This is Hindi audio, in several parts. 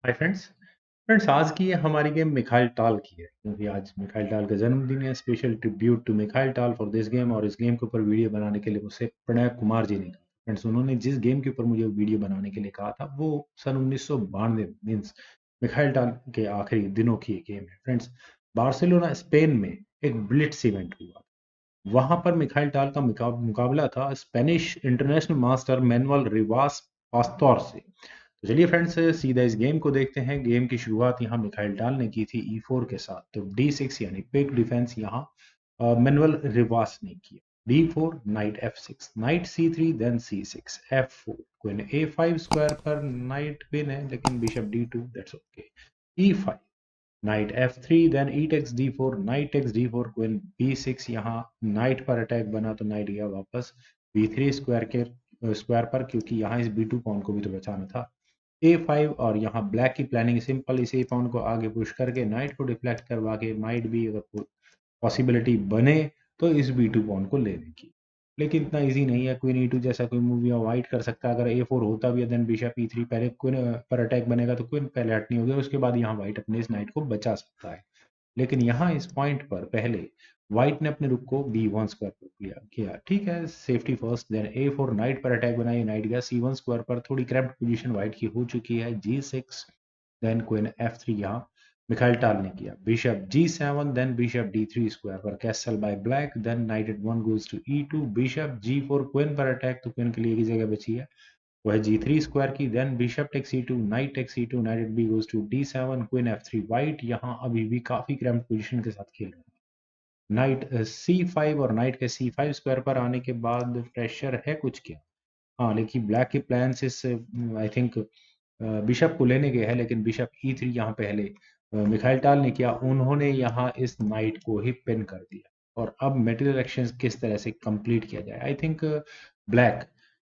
हाय फ्रेंड्स आज की ये हमारी गेम मिखाइल टाल की है क्योंकि आज मिखाइल टाल का जन्मदिन है। स्पेशल ट्रिब्यूट टू मिखाइल टाल फॉर दिस गेम। और इस गेम के ऊपर वीडियो बनाने के लिए मुझसे प्रणय कुमार जी ने कहा। फ्रेंड्स उन्होंने जिस गेम के ऊपर मुझे वीडियो बनाने के लिए कहा था वो सन 1992 मीन्स मिखाइल टाल के आखिरी दिनों की गेम है। फ्रेंड्स बार्सिलोना स्पेन में एक ब्लिट्स इवेंट हुआ। वहां पर मिखाइल टाल का मुकाबला था स्पेनिश इंटरनेशनल मास्टर मैनुअल रिवास पास्तोर से। तो चलिए फ्रेंड्स सीधा इस गेम को देखते हैं। गेम की शुरुआत यहाँ मिखाइल टाल ने की थी E4 के साथ। तो D6 यानी पिक डिफेंस यहाँ मैनुअल रिवास ने किया। D4 knight F6 knight C3 then C6 F4 queen A5 square पर नाइट विन है लेकिन bishop D2 that's okay. E5 knight F3 then E takes D4 knight takes D4 queen B6 यहाँ नाइट पर अटैक बना तो नाइट गया वापस B3 स्क्वायर पर क्योंकि यहाँ इस B2 पॉन को भी तो बचाना था। A5 और यहाँ ब्लैक की प्लानिंग सिंपल, इस A पॉन को आगे पुश करके नाइट को डिफ्लेक्ट करवा के माइट भी अगर पॉसिबिलिटी बने तो इस B2 पॉन को लेने की। लेकिन इतना इजी नहीं है। क्वीन E2 जैसा कोई मूव या वाइट कर सकता है। अगर A4 होता भी है देन बिशप E3 पहले क्वीन पर अटैक बनेगा तो क्वीन पहले हटनी होगी, उसके बाद यहाँ व्हाइट अपने इस नाइट को बचा सकता है। लेकिन यहाँ इस पॉइंट पर पहले व्हाइट ने अपने रुक को B1 स्क्वायर पर किया। ठीक है, safety first. Then A4 knight पर अटैक बनाई, नाइट गया C1 स्क्वायर पर। थोड़ी क्रैम्प्ड पोजीशन व्हाइट की हो चुकी है। G6 देन क्वीन F3 यहाँ मिखाइल टाल ने किया। Bishop G7 then bishop D3 square पर castle by black. Then knight at 1 goes to E2 bishop G4 queen पर अटैक, तो क्वीन के लिए एक ही जगह बची है वह G3 स्क्वायर की। Then bishop takes E2 knight takes E2 knight at B goes to D7 queen F3 white यहाँ अभी भी काफी क्रैम्प्ड पोजीशन के साथ खेल रहा है। नाइट C5 और नाइट के C5 स्क्वायर पर आने के बाद प्रेशर है कुछ क्या? हाँ, लेकिन ब्लैक के प्लान से आई थिंक बिशप को लेने के है लेकिन बिशप E3 यहाँ पहले मिखाइल टाल ने किया। उन्होंने यहाँ इस नाइट को ही पिन कर दिया। और अब मेटेरियल एक्सचेंज किस तरह से कंप्लीट किया जाए? आई थिंक ब्लैक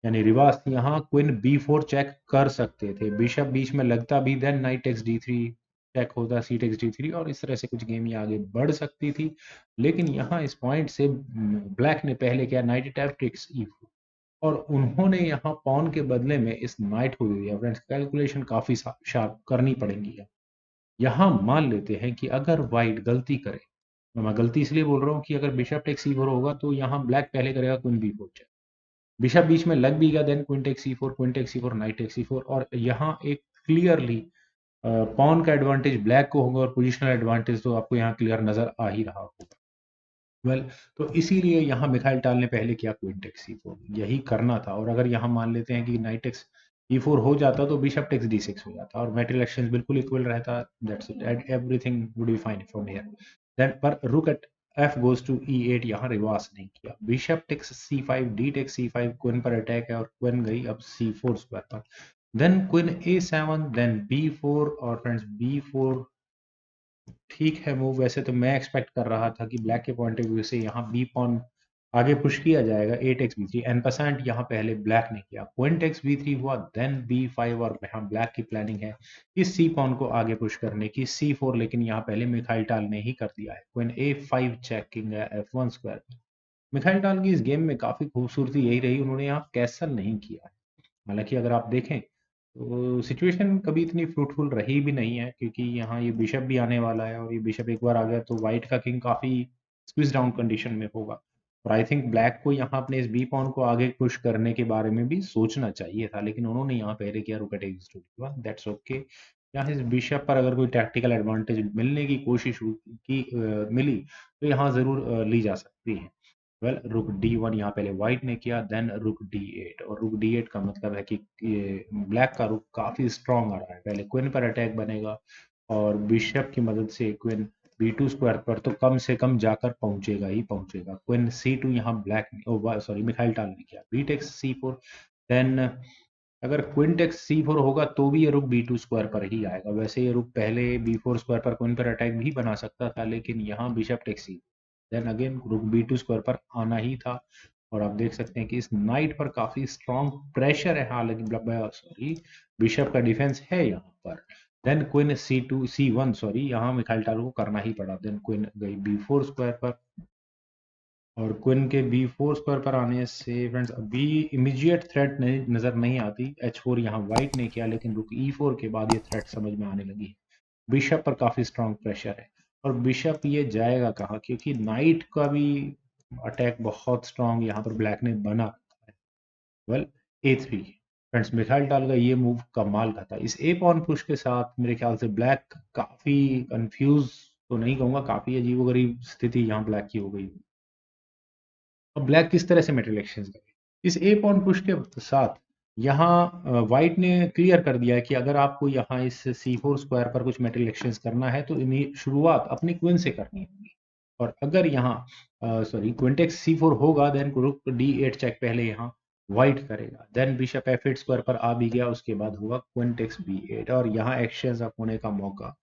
यानी रिवास यहाँ क्वीन B4 चेक कर सकते थे। बिशप बीच में लगता भी then knight takes D3 check होता, सी टेक्स D3 और इस तरह से कुछ गेम ये आगे बढ़ सकती थी। लेकिन यहाँ इस पॉइंट से ब्लैक ने पहले किया नाइट टैप टेक्स E4 और उन्होंने यहाँ पॉन के बदले में इस नाइट को दे दिया। फ्रेंड्स कैलकुलेशन काफी शार्प करनी पड़ेगी। यहाँ मान लेते हैं कि अगर व्हाइट गलती करे, तो मैं गलती इसलिए बोल रहा हूँ कि अगर बिशप टेक C4 होगा तो यहाँ ब्लैक पहले करेगा क्वीन B4 चेक। बिशप बीच में लग भी गया then queen take C4 queen take C4 knight take C4 और यहाँ एक क्लियरली पॉन का एडवांटेज ब्लैक को होगा और पोजिशनल एडवांटेज तो आपको यहाँ क्लियर नजर आ ही रहा होगा। वेल तो इसीलिए यहाँ मिखाइल टाल ने पहले किया क्वीन टेक्स C4, यही करना था। और अगर यहाँ मान लेते हैं कि नाइट टेक्स E4 हो जाता तो बिशप टेक्स D6 हो जाता और मेटेरियल एक्सचेंज बिल्कुल इक्वल रहता। That's it, everything would be fine from here. Then पर rook eight F goes to E8 यहाँ रिवर्स नहीं किया। Bishop takes C5 D takes C5 queen पर अटैक है और क्वीन गई अब C4 स्क्वायर पर। Then queen A7 then B4 और फ्रेंड्स B4 ठीक है मूव। वैसे तो मैं एक्सपेक्ट कर रहा था कि ब्लैक के पॉइंट ऑफ व्यू से यहाँ बी पॉन आगे पुश किया जाएगा ए टेक्स B3 एन परसेंट यहाँ पहले ब्लैक ने किया। क्वीन टेक्स B3 हुआ देन B5 और यहाँ ब्लैक की प्लानिंग है इस सी पॉन को आगे पुश करने की C4, लेकिन यहाँ पहले मिखाइल टाल ने ही कर दिया है। क्वीन A5 चेकिंग है F1 स्क्वायर। मिखाइल टाल की इस गेम में काफी खूबसूरती यही रही, उन्होंने यहाँ कैसल नहीं किया है। हालांकि अगर आप देखें तो सिचुएशन कभी इतनी फ्रूटफुल रही भी नहीं है क्योंकि यहाँ ये बिशप भी आने वाला है और ये बिशप एक बार आ गया तो व्हाइट का किंग काफी स्क्विज डाउन कंडीशन में होगा। और आई थिंक ब्लैक को यहाँ अपने इस बी पॉन को आगे पुश करने के बारे में भी सोचना चाहिए था, लेकिन उन्होंने यहाँ पहले किया रुक दैट्स ओके। यहाँ इस बिशप पर अगर कोई टैक्टिकल एडवांटेज मिलने की कोशिश मिली तो यहाँ जरूर ली जा सकती है। वेल रुक D1 यहाँ पहले व्हाइट ने किया देन रुक D8 और रुक D8 का मतलब है कि ये ब्लैक का रुक काफी स्ट्रांग आ रहा है। पहले क्वीन पर अटैक बनेगा और बिशप की मदद से क्वीन B2 स्क्वायर पर तो कम से कम जाकर पहुंचेगा ही पहुंचेगा। क्वीन C2 यहाँ ब्लैक ने सॉरी मिखाइल टाल ने किया B टेक्स C4 देन अगर क्वीन टेक्स C4 होगा तो भी ये रुक B2 स्क्वायर पर ही आएगा। वैसे ये रुक पहले B4 स्क्वायर पर क्वीन पर अटैक भी बना सकता था लेकिन यहाँ bishop takes C then again rook B2 square पर आना ही था। और आप देख सकते हैं कि इस नाइट पर काफी स्ट्रॉन्ग प्रेशर है। हालांकि सॉरी बिशप का डिफेंस है यहाँ पर। Then queen C2 C1 sorry यहाँ मिखाइल टाल को करना ही पड़ा। देन क्वीन गई B4 स्क्वायर पर और क्वीन के B4 स्क्वायर पर आने से फ्रेंड्स अभी इमीडिएट थ्रेट नजर नहीं आती। H4 यहाँ वाइट ने किया, लेकिन रुक E4 के बाद ये थ्रेट समझ में आने लगी है। बिशप पर काफी स्ट्रांग प्रेशर है, और बिशप ये जाएगा कहाँ, क्योंकि नाइट का भी अटैक बहुत स्ट्रांग यहाँ पर ब्लैक ने बना रखा है। वेल, A3 फ्रेंड्स, मिखाइल टाल का ये मूव कमाल का था। इस ए पॉन पुश के साथ मेरे ख्याल से ब्लैक काफी कंफ्यूज तो नहीं कहूंगा, काफी अजीबोगरीब स्थिति यहाँ ब्लैक की हो गई। अब ब्लैक किस तरह से मेटल एक्सचेंज करे? इस ए पॉन पुश के साथ यहाँ व्हाइट ने क्लियर कर दिया है कि अगर आपको यहाँ इस C4 स्क्वायर पर कुछ मेटल एक्सचेंज करना है तो इन्हें शुरुआत अपनी क्वीन से करनी होगी। और अगर यहाँ सॉरी क्वीन टेक्स C4 होगा, देन रुक D8 चेक पहले यहाँ व्हाइट करेगा, देन बिशप F8 स्क्वायर पर आ भी गया, उसके बाद होगा क्वीन टेक्स B8, और यहाँ एक्सचेंज अप होने का मौका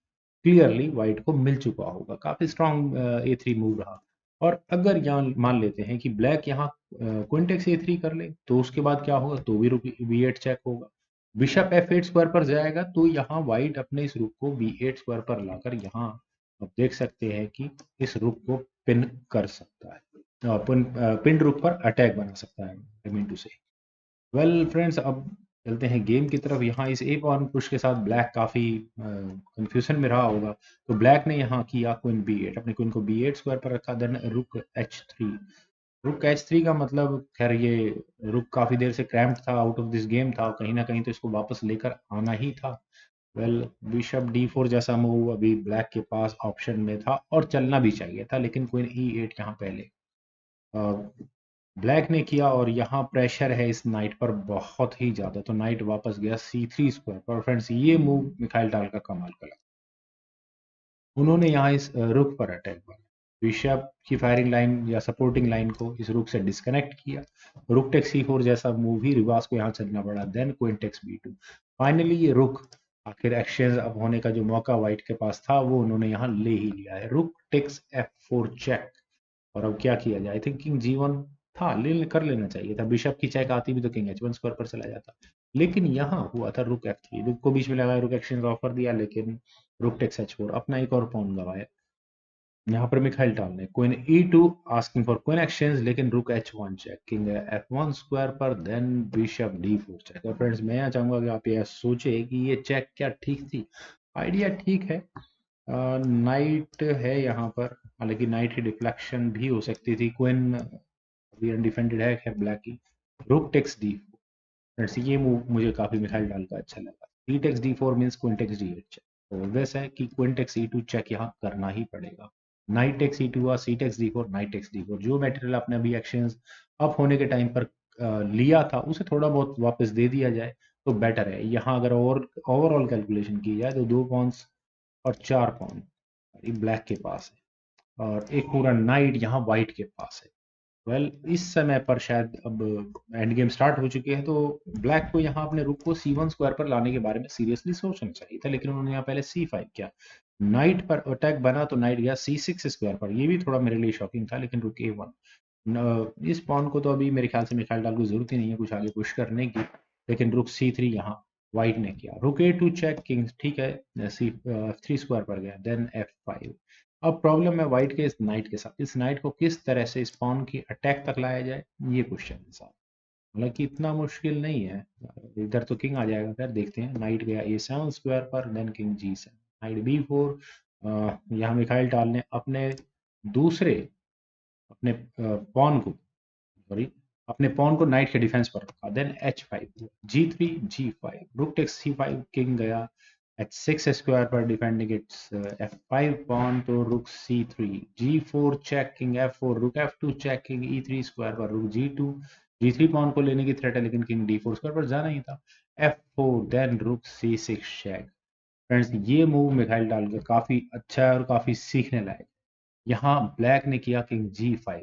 क्लियरली व्हाइट को मिल चुका होगा। काफी स्ट्रांग A3 मूव रहा। और अगर यहाँ मान लेते हैं कि ब्लैक यहाँ क्विंटेक्स A3 कर ले, तो उसके बाद क्या होगा, तो भी रुक B8 चेक होगा। बिशप F8 स्क्वायर पर जाएगा, तो यहाँ व्हाइट अपने इस रुक को B8 स्क्वायर पर लाकर यहाँ आप देख सकते हैं कि इस रुक को पिन कर सकता है, पिन रुक पर अटैक बना सकता है, आई मीन टू से। वेल फ्रेंड्स, अब चलते हैं गेम की तरफ। यहाँ इस ए पॉन पुश के साथ ब्लैक काफी कंफ्यूजन में रहा होगा, तो ब्लैक ने यहाँ किया क्वीन B8, अपने क्वीन को B8 स्क्वायर पर रखा, देन रुक H3। रुक H3 का मतलब खैर ये रुक काफी देर से क्रैम्प्ड था, आउट ऑफ दिस गेम था, कहीं ना कहीं तो इसको वापस लेकर आना ही था। वेल, बिशप D4 जैसा मूव अभी ब्लैक के पास ऑप्शन में था और चलना भी चाहिए था, लेकिन क्वीन E8 यहाँ पहले ब्लैक ने किया, और यहाँ प्रेशर है इस नाइट पर बहुत ही ज्यादा, तो नाइट वापस गया C3 स्क्वायर पर। फ्रेंड्स, ये मूव मिखाइल टाल का कमाल का लगा। उन्होंने यहाँ इस रुक पर अटैक मारा, बिशप की फायरिंग लाइन या सपोर्टिंग लाइन को इस रुक से डिस्कनेक्ट किया। रुक टेक्स C4 जैसा मूव ही रिवास को यहाँ चलना पड़ा, then queen takes B2। Finally ये रुक आखिर एक्सचेंज अब होने का जो मौका व्हाइट के पास था वो उन्होंने यहाँ ले ही लिया है। Rook takes F4 check. और अब क्या किया जाए? आई थिंक किंग G1 था, कर लेना चाहिए था। बिशप की चेक आती भी तो किंग H1 स्क्वायर पर चला जाता, लेकिन यहाँ हुआ था रुक F3। रुक को बीच में लगाया, रुक एक्सचेंज ऑफर दिया, लेकिन रुक टेक्स H4 अपना एक और पॉन गवाया। यहाँ पर मिखाइल टाल ने queen E2 asking for queen exchange, लेकिन rook H1 check, king F1 square पर, देन बिशप D4 चेक। और फ्रेंड्स, मैं यहाँ चाहूंगा कि आप ये सोचे कि ये चेक क्या ठीक थी? आइडिया ठीक है, नाइट है यहाँ पर, हालांकि नाइट की डिफ्लेक्शन भी हो सकती थी। क्वीन अभी अनडिफेंडेड है खैर ब्लैक की। रुक टेक्स D4 फ्रेंड्स, ये मूव मुझे काफी मिखाइल डाल का अच्छा लगा। D takes D4 means queen takes D8 check, तो ऑब्वियस है कि क्वीन टेक्स E2 चेक यहाँ करना ही पड़ेगा। नाइट टेक्स E2 हुआ, सी takes D4, knight takes D4। जो मटेरियल आपने अभी एक्सचेंज अप होने के टाइम पर लिया था उसे थोड़ा बहुत वापस दे दिया जाए तो बेटर है। यहाँ अगर ओवरऑल कैलकुलेशन की जाए तो 2 पॉन्स और 4 पॉन ब्लैक के पास है, और एक पूरा नाइट यहाँ व्हाइट के पास है। वेल, इस समय पर शायद अब एंड गेम स्टार्ट हो चुके हैं, तो ब्लैक को यहाँ अपने रुक को C1 स्क्वायर पर लाने के बारे में सीरियसली सोचना चाहिए था, लेकिन उन्होंने यहाँ पहले C5 किया। नाइट पर अटैक बना तो नाइट गया C6 स्क्वायर पर, ये भी थोड़ा मेरे लिए शॉकिंग था, लेकिन रुक A1। इस पॉन को तो अभी मेरे ख्याल से मिखाइल डाल को जरूरत ही नहीं है कुछ आगे पुश करने की, लेकिन रुक C3 यहाँ व्हाइट ने किया। रुक A2 चेक, किंग ठीक है, F3 स्क्वायर पर गया, देन F5। अब प्रॉब्लम है व्हाइट के इस नाइट के साथ। इस नाइट को किस तरह से इस पॉन की अटैक तक लाया जाए, ये क्वेश्चन है साहब। हालांकि इतना मुश्किल नहीं है, इधर तो किंग आ जाएगा। फिर देखते हैं, नाइट गया A7 स्क्वायर पर, then king G7, night B4। यहाँ मिखाइल टाल ने दूसरे अपने पॉन को सॉरी अपने पॉन को नाइट के डिफेंस पर रखा, then H5, G3, G5, rook takes C5, king गया H6 स्क्वायर पर डिफेंडिंग इट्स F5 पॉन, तो रुक C3, G4 check, king F4, रुक F2 check, king E3 square पर, रुक G2, G3 पॉन को लेने की थ्रेट है, लेकिन किंग D4 स्क्वायर पर जाना ही था, F4, then rook C6 check. Friends, ये मूव मिखाइल डाल का काफी अच्छा है और काफी सीखने लायक। यहाँ ब्लैक ने किया किंग G5,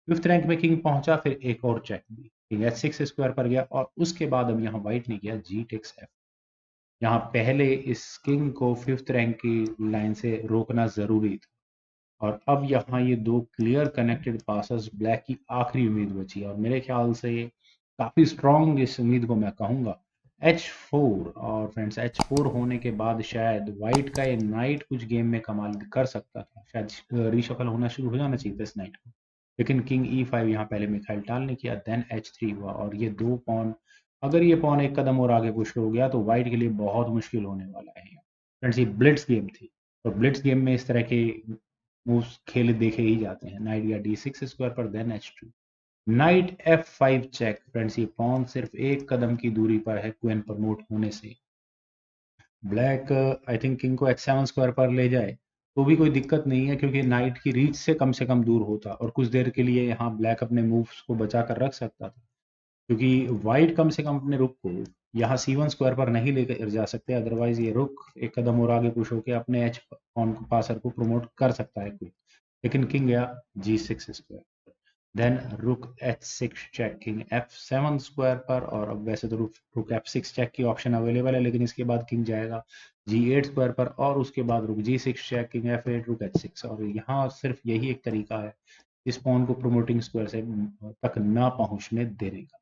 फिफ्थ रैंक में किंग पहुंचा, फिर एक और चेक दी, किंग H6 स्क्वायर पर गया, और उसके बाद अब यहाँ व्हाइट ने किया G टेक्स F। यहाँ पहले इस किंग को फिफ्थ रैंक की लाइन से रोकना जरूरी था, और अब यहाँ ये दो क्लियर कनेक्टेड पासेस ब्लैक की आखिरी उम्मीद बची, और मेरे ख्याल से काफी स्ट्रॉन्ग इस उम्मीद को मैं कहूंगा H4। और फ्रेंड्स, H4 होने के बाद शायद व्हाइट का ये नाइट कुछ गेम में कमाल कर सकता था, शायद रीशफल होना शुरू हो जाना चाहिए था इस नाइट को, लेकिन किंग E5 यहाँ पहले मिखाइल टाल ने किया, देन H3 हुआ, और ये दो पॉन, अगर ये पॉन एक कदम और आगे पुश हो गया तो वाइट के लिए बहुत मुश्किल होने वाला है। फ्रेंड्स ये ब्लिट्स गेम थी, और ब्लिट्स गेम में इस तरह के मूव्स खेले देखे ही जाते हैं। नाइट गया D6 स्क्वायर पर, then H2, knight F5 check. Friends ये पॉन सिर्फ एक कदम की दूरी पर है क्वीन प्रमोट होने से। ब्लैक आई थिंक किंग को H7 स्क्वायर पर ले जाए तो भी कोई दिक्कत नहीं है, क्योंकि नाइट की रीच से कम दूर होता, और कुछ देर के लिए यहाँ ब्लैक अपने मूव्स को बचा कर रख सकता था, क्योंकि वाइट कम से कम अपने रुक को यहाँ C1 स्क्वायर पर नहीं लेकर जा सकते, अदरवाइज ये रुक एक कदम और आगे पुश होकर अपने एच ऑन पासर को प्रमोट कर सकता है कोई। लेकिन किंग गया G6 स्क्वायर, देन रुक H6 check, king F7 square पर, और अब वैसे तो रुक F6 चेक की ऑप्शन अवेलेबल है, लेकिन इसके बाद किंग जाएगा G8 स्क्वायर पर, और उसके बाद रुक G6 चेक, किंग F8, रुक H6, और यहाँ सिर्फ यही एक तरीका है इस पॉन को प्रोमोटिंग स्क्वायर से तक ना पहुंचने देने का।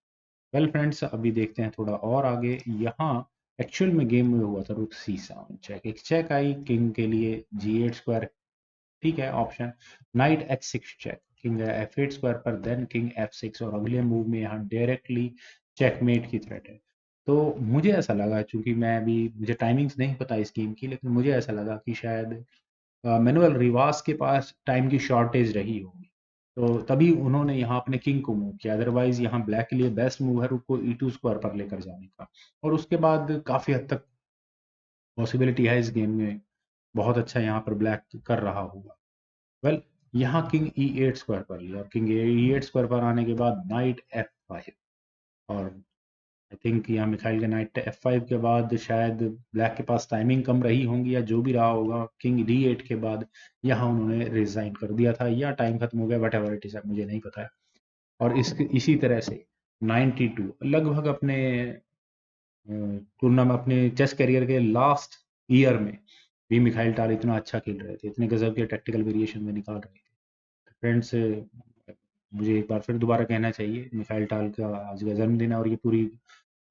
वेल फ्रेंड्स, अभी देखते हैं थोड़ा और आगे। यहाँ एक्चुअल में गेम में हुआ था रुक C7 चेक, एक चेक आई किंग के लिए G8 स्क्वायर, ठीक है option, knight H6 check, king F8 square पर, देन किंग F6, और अगले मूव में यहाँ डायरेक्टली चेकमेट की थ्रेट है। तो मुझे ऐसा लगा, चूंकि मैं अभी, मुझे टाइमिंग्स नहीं पता इस गेम की, लेकिन मुझे ऐसा लगा कि शायद मैनुअल रिवास के पास टाइम की शॉर्टेज रही होगी, तो तभी उन्होंने यहाँ अपने किंग को मूव किया। अदरवाइज यहाँ ब्लैक के लिए बेस्ट मूव है रुक को E2 स्क्वायर पर लेकर जाने का, और उसके बाद काफी हद तक पॉसिबिलिटी है इस गेम में बहुत अच्छा यहाँ पर ब्लैक कर रहा होगा। वेल यहाँ किंग E8 स्क्वायर पर लिया, और किंग E8 स्क्वायर पर आने के बाद नाइट F5, और आई थिंक यहाँ मिखाइल के नाइट F5 के बाद शायद ब्लैक के पास टाइमिंग कम रही होंगी, या जो भी रहा होगा, किंग D8 के बाद यहाँ उन्होंने रिजाइन कर दिया था, या टाइम खत्म हो गया, वट एवर इट इज, मुझे नहीं पता है। और इसी तरह से 92 लगभग अपने टूर्नामेंट, अपने चेस करियर के लास्ट ईयर में भी मिखाइल टाल इतना अच्छा खेल रहे थे, इतने गजब के टैक्टिकल वेरिएशन में निकाल रहे थे। फ्रेंड्स, मुझे एक बार फिर दोबारा कहना चाहिए, मिखाइल टाल का आज का जन्मदिन है, और ये पूरी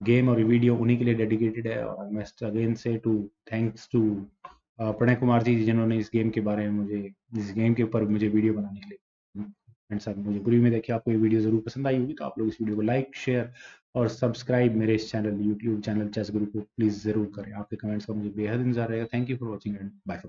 गेम और वीडियो उन्हीं के लिए डेडिकेटेड है। और मैं अगेन से to thanks to Pranay Kumar ji, जिन्होंने इस गेम के बारे में मुझे, इस गेम के ऊपर मुझे वीडियो बनाने के लिए। फ्रेंड्स, साहब मुझे पूरी उम्मीद है कि आपको ये वीडियो जरूर पसंद आई होगी, तो आप लोग इस वीडियो को लाइक, शेयर और सब्सक्राइब मेरे इस चैनल, यूट्यूब चैनल चेस गुरु को प्लीज़ ज़रूर करें। आपके कमेंट्स का मुझे बेहद इंतजार रहेगा। Thank you for watching and bye.